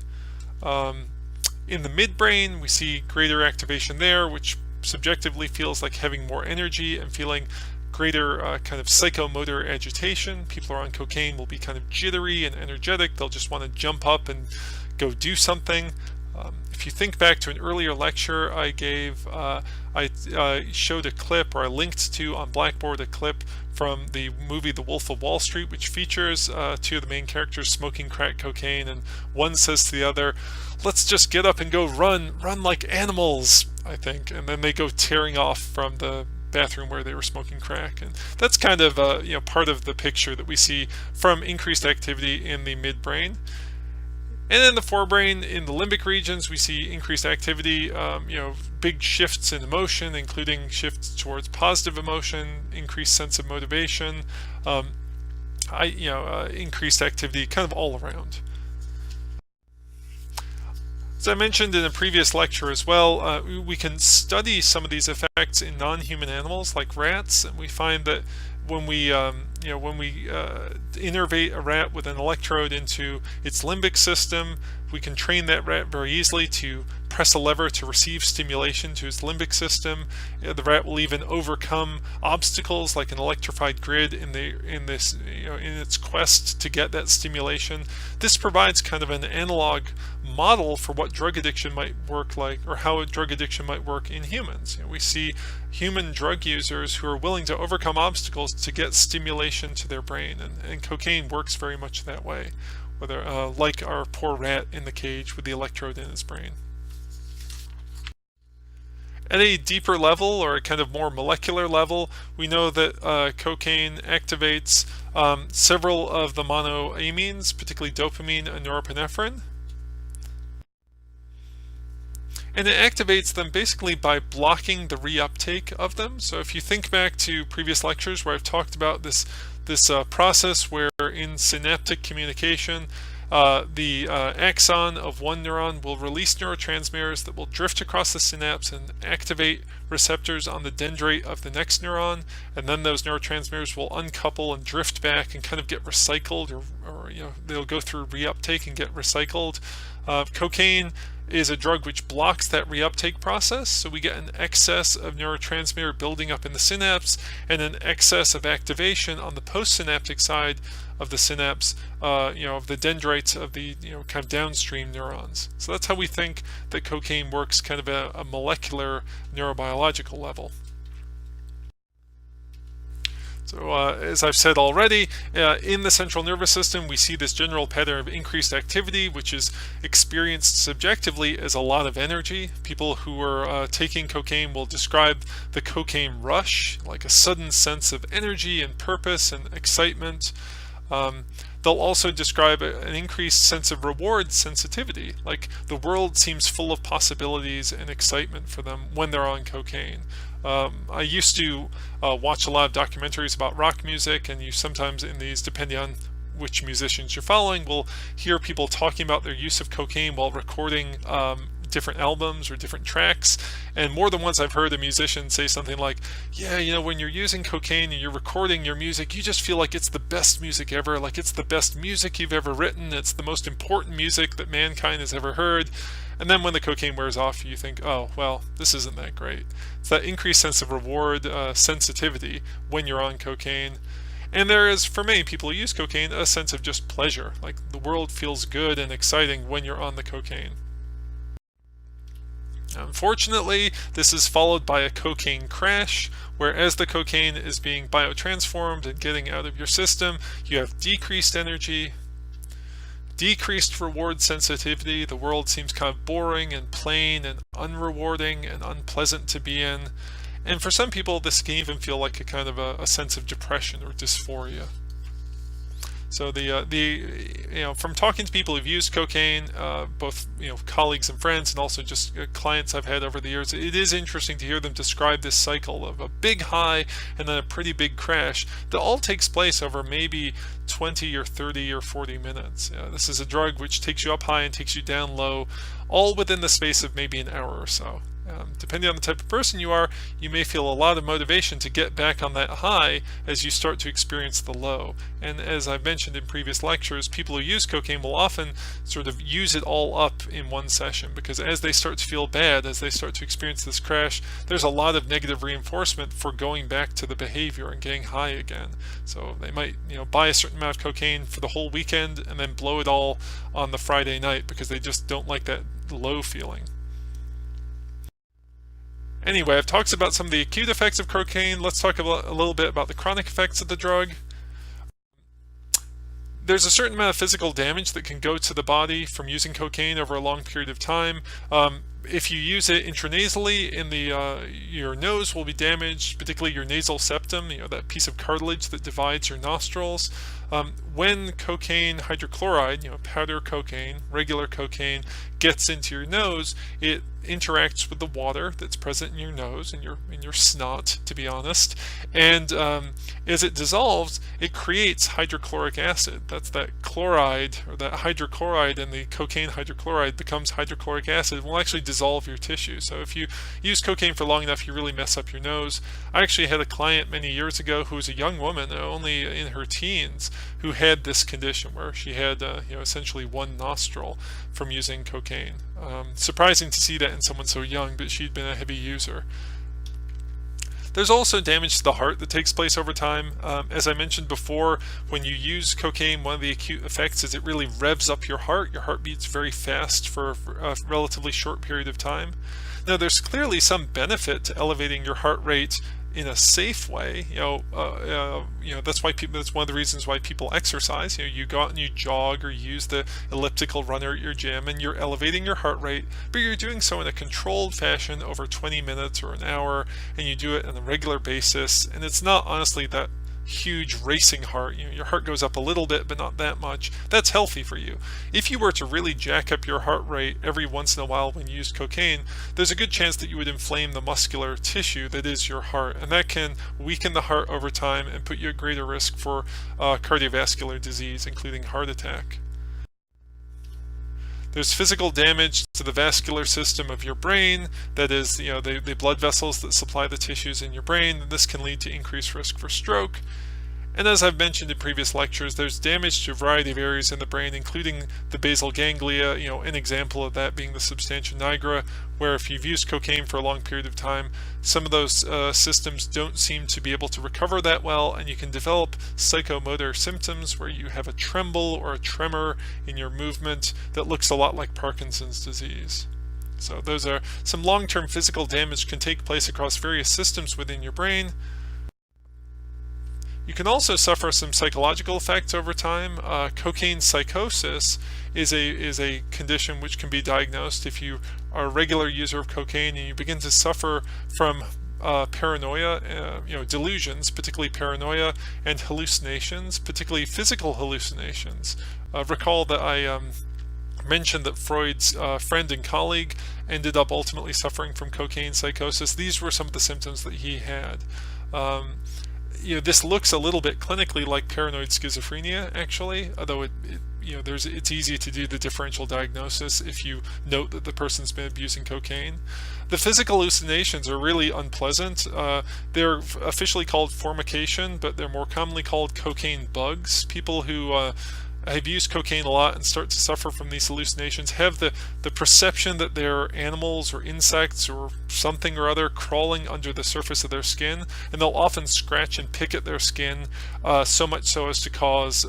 In the midbrain, we see greater activation there, which subjectively feels like having more energy and feeling greater kind of psychomotor agitation. People who are on cocaine will be kind of jittery and energetic. They'll just want to jump up and go do something. If you think back to an earlier lecture I gave, I showed a clip, or I linked to on Blackboard a clip from the movie The Wolf of Wall Street, which features two of the main characters smoking crack cocaine, and one says to the other, "Let's just get up and go run like animals," I think, and then they go tearing off from the bathroom where they were smoking crack. And that's kind of part of the picture that we see from increased activity in the midbrain. And in the forebrain, in the limbic regions, we see increased activity, big shifts in emotion, including shifts towards positive emotion, increased sense of motivation, increased activity kind of all around. As I mentioned in a previous lecture as well, we can study some of these effects in non-human animals like rats, and we find that when we innervate a rat with an electrode into its limbic system, we can train that rat very easily to press a lever to receive stimulation to its limbic system. The rat will even overcome obstacles like an electrified grid in its quest to get that stimulation. This provides kind of an analog model for what drug addiction might work like, or how a drug addiction might work in humans. We see human drug users who are willing to overcome obstacles to get stimulation to their brain, and cocaine works very much that way, whether like our poor rat in the cage with the electrode in its brain. At a deeper level, or a kind of more molecular level, we know that cocaine activates several of the monoamines, particularly dopamine and norepinephrine. And it activates them basically by blocking the reuptake of them. So if you think back to previous lectures where I've talked about this process where in synaptic communication, the axon of one neuron will release neurotransmitters that will drift across the synapse and activate receptors on the dendrite of the next neuron, and then those neurotransmitters will uncouple and drift back and kind of get recycled, or they'll go through reuptake and get recycled. Cocaine is a drug which blocks that reuptake process, so we get an excess of neurotransmitter building up in the synapse and an excess of activation on the postsynaptic side of the synapse, of the dendrites of the kind of downstream neurons. So that's how we think that cocaine works kind of at a molecular neurobiological level. So as I've said already, in the central nervous system, we see this general pattern of increased activity, which is experienced subjectively as a lot of energy. People who are taking cocaine will describe the cocaine rush, like a sudden sense of energy and purpose and excitement. They'll also describe an increased sense of reward sensitivity, like the world seems full of possibilities and excitement for them when they're on cocaine. I used to watch a lot of documentaries about rock music, and you sometimes in these, depending on which musicians you're following, will hear people talking about their use of cocaine while recording different albums or different tracks. And more than once I've heard a musician say something like, yeah, you know, when you're using cocaine and you're recording your music, you just feel like it's the best music ever, like it's the best music you've ever written, it's the most important music that mankind has ever heard. And then when the cocaine wears off, you think, oh, well, this isn't that great. It's that increased sense of reward sensitivity when you're on cocaine. And there is, for many people who use cocaine, a sense of just pleasure, like the world feels good and exciting when you're on the cocaine. Unfortunately, this is followed by a cocaine crash, where as the cocaine is being biotransformed and getting out of your system, you have decreased energy, decreased reward sensitivity. The world seems kind of boring and plain and unrewarding and unpleasant to be in. And for some people, this can even feel like a kind of a sense of depression or dysphoria. So from talking to people who've used cocaine, both colleagues and friends, and also just clients I've had over the years, it is interesting to hear them describe this cycle of a big high and then a pretty big crash that all takes place over maybe 20 or 30 or 40 minutes. This is a drug which takes you up high and takes you down low, all within the space of maybe an hour or so. Depending on the type of person you are, you may feel a lot of motivation to get back on that high as you start to experience the low. And as I've mentioned in previous lectures, people who use cocaine will often sort of use it all up in one session, because as they start to feel bad, as they start to experience this crash, there's a lot of negative reinforcement for going back to the behavior and getting high again. So they might buy a certain amount of cocaine for the whole weekend and then blow it all on the Friday night because they just don't like that low feeling. Anyway, I've talked about some of the acute effects of cocaine. Let's talk a little bit about the chronic effects of the drug. There's a certain amount of physical damage that can go to the body from using cocaine over a long period of time. If you use it intranasally, your nose will be damaged, particularly your nasal septum, that piece of cartilage that divides your nostrils. When cocaine hydrochloride, powder cocaine, regular cocaine, gets into your nose, it interacts with the water that's present in your nose and in your snot, to be honest, and as it dissolves, it creates hydrochloric acid. That's that chloride, or that hydrochloride, and the cocaine hydrochloride becomes hydrochloric acid and will actually dissolve your tissue. So if you use cocaine for long enough, you really mess up your nose. I actually had a client many years ago who was a young woman, only in her teens, who had this condition where she had essentially one nostril from using cocaine. Surprising to see that in someone so young, but she'd been a heavy user. There's also damage to the heart that takes place over time. As I mentioned before, when you use cocaine, one of the acute effects is it really revs up your heart. Your heart beats very fast for a relatively short period of time. Now, there's clearly some benefit to elevating your heart rate in a safe way. That's why that's one of the reasons why people exercise. You go out and you jog or use the elliptical runner at your gym, and you're elevating your heart rate, but you're doing so in a controlled fashion over 20 minutes or an hour, and you do it on a regular basis, and it's not honestly that huge racing heart. Your heart goes up a little bit, but not that much. That's healthy for you. If you were to really jack up your heart rate every once in a while when you use cocaine, there's a good chance that you would inflame the muscular tissue that is your heart, and that can weaken the heart over time and put you at greater risk for cardiovascular disease, including heart attack. There's physical damage to the vascular system of your brain, that is, the blood vessels that supply the tissues in your brain. This can lead to increased risk for stroke. And as I've mentioned in previous lectures, there's damage to a variety of areas in the brain, including the basal ganglia, an example of that being the substantia nigra, where if you've used cocaine for a long period of time, some of those systems don't seem to be able to recover that well, and you can develop psychomotor symptoms where you have a tremble or a tremor in your movement that looks a lot like Parkinson's disease. So those are some long-term physical damage can take place across various systems within your brain. You can also suffer some psychological effects over time. Cocaine psychosis is a condition which can be diagnosed if you are a regular user of cocaine and you begin to suffer from paranoia, delusions, particularly paranoia, and hallucinations, particularly physical hallucinations. Recall that I mentioned that Freud's friend and colleague ended up ultimately suffering from cocaine psychosis. These were some of the symptoms that he had. This looks a little bit clinically like paranoid schizophrenia, actually, although it's easy to do the differential diagnosis if you note that the person's been abusing cocaine. The physical hallucinations are really unpleasant. They're officially called formication, but they're more commonly called cocaine bugs. People who have used cocaine a lot and start to suffer from these hallucinations have the perception that they're animals or insects or something or other crawling under the surface of their skin, and they'll often scratch and pick at their skin, so much so as to cause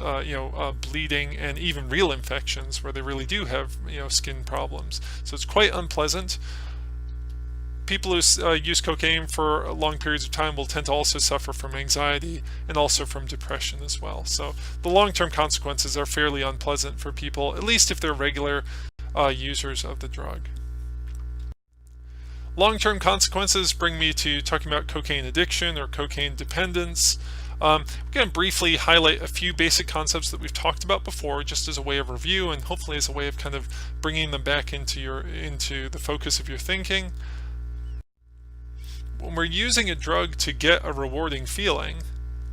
bleeding and even real infections where they really do have skin problems. So it's quite unpleasant. People who use cocaine for long periods of time will tend to also suffer from anxiety and also from depression as well. So the long-term consequences are fairly unpleasant for people, at least if they're regular users of the drug. Long-term consequences bring me to talking about cocaine addiction or cocaine dependence. We're going to briefly highlight a few basic concepts that we've talked about before, just as a way of review and hopefully as a way of kind of bringing them back into the focus of your thinking. When we're using a drug to get a rewarding feeling,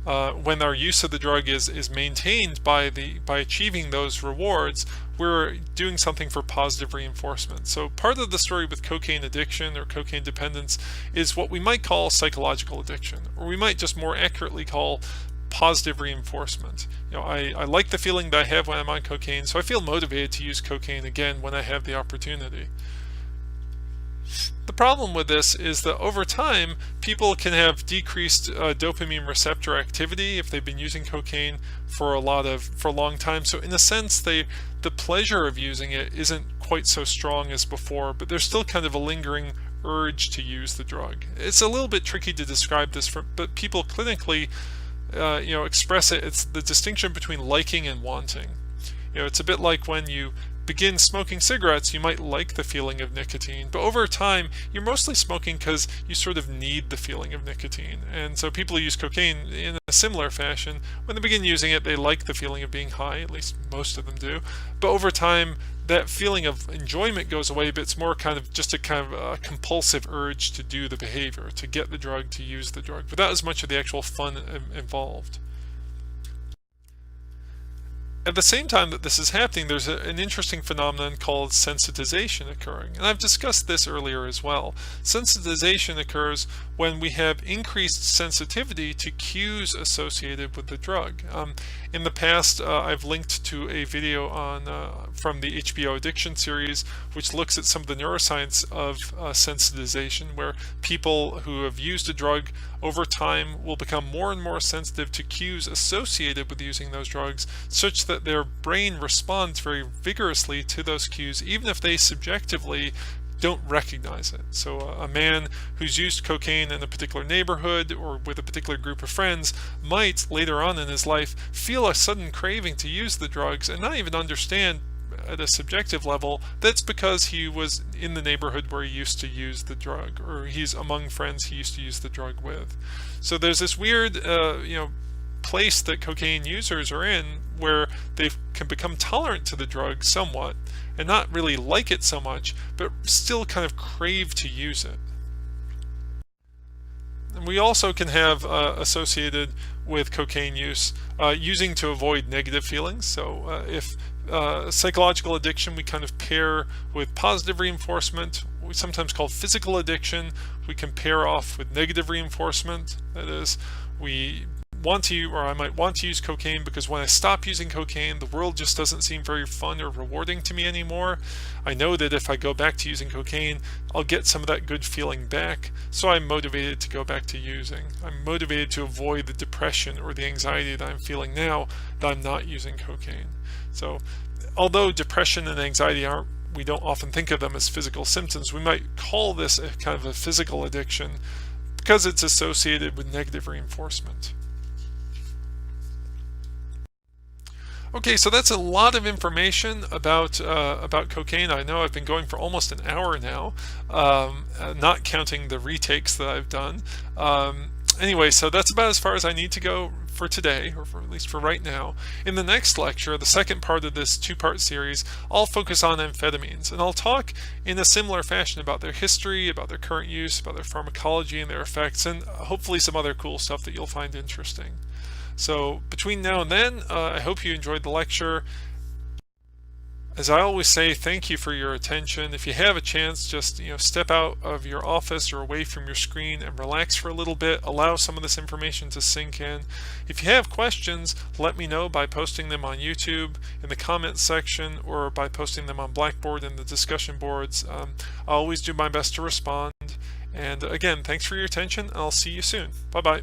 when our use of the drug is maintained by achieving those rewards, we're doing something for positive reinforcement. So part of the story with cocaine addiction or cocaine dependence is what we might call psychological addiction, or we might just more accurately call positive reinforcement. I like the feeling that I have when I'm on cocaine, so I feel motivated to use cocaine again when I have the opportunity. The problem with this is that over time, people can have decreased dopamine receptor activity if they've been using cocaine for a long time. So in a sense, the pleasure of using it isn't quite so strong as before, but there's still kind of a lingering urge to use the drug. It's a little bit tricky to describe this, but people clinically, express it. It's the distinction between liking and wanting. It's a bit like when you begin smoking cigarettes, you might like the feeling of nicotine, but over time you're mostly smoking because you sort of need the feeling of nicotine. And so people who use cocaine in a similar fashion, when they begin using it, they like the feeling of being high, at least most of them do, but over time that feeling of enjoyment goes away, but it's more kind of just a compulsive urge to do the behavior, to get the drug, to use the drug, without as much of the actual fun involved. At the same time that this is happening, there's an interesting phenomenon called sensitization occurring. And I've discussed this earlier as well. Sensitization occurs when we have increased sensitivity to cues associated with the drug. In the past, I've linked to a video from the HBO Addiction series, which looks at some of the neuroscience of sensitization, where people who have used a drug over time will become more and more sensitive to cues associated with using those drugs, such that their brain responds very vigorously to those cues, even if they subjectively don't recognize it. So a man who's used cocaine in a particular neighborhood or with a particular group of friends might later on in his life feel a sudden craving to use the drugs and not even understand at a subjective level that's because he was in the neighborhood where he used to use the drug, or he's among friends he used to use the drug with. So there's this weird place that cocaine users are in where they can become tolerant to the drug somewhat and not really like it so much, but still kind of crave to use it. And we also can have associated with cocaine use using to avoid negative feelings. So if psychological addiction we kind of pair with positive reinforcement, we sometimes call physical addiction, we can pair off with negative reinforcement. That is, I might want to use cocaine because when I stop using cocaine, the world just doesn't seem very fun or rewarding to me anymore. I know that if I go back to using cocaine, I'll get some of that good feeling back, so I'm motivated to go back to using. I'm motivated to avoid the depression or the anxiety that I'm feeling now that I'm not using cocaine. So although depression and anxiety we don't often think of them as physical symptoms, we might call this a kind of a physical addiction because it's associated with negative reinforcement. Okay, so that's a lot of information about cocaine. I know I've been going for almost an hour now, not counting the retakes that I've done. Anyway, so that's about as far as I need to go for today, or for, at least for right now. In the next lecture, the second part of this two-part series, I'll focus on amphetamines, and I'll talk in a similar fashion about their history, about their current use, about their pharmacology and their effects, and hopefully some other cool stuff that you'll find interesting. So between now and then, I hope you enjoyed the lecture. As I always say, thank you for your attention. If you have a chance, just step out of your office or away from your screen and relax for a little bit. Allow some of this information to sink in. If you have questions, let me know by posting them on YouTube in the comments section, or by posting them on Blackboard in the discussion boards. I'll always do my best to respond. And again, thanks for your attention, and I'll see you soon. Bye-bye.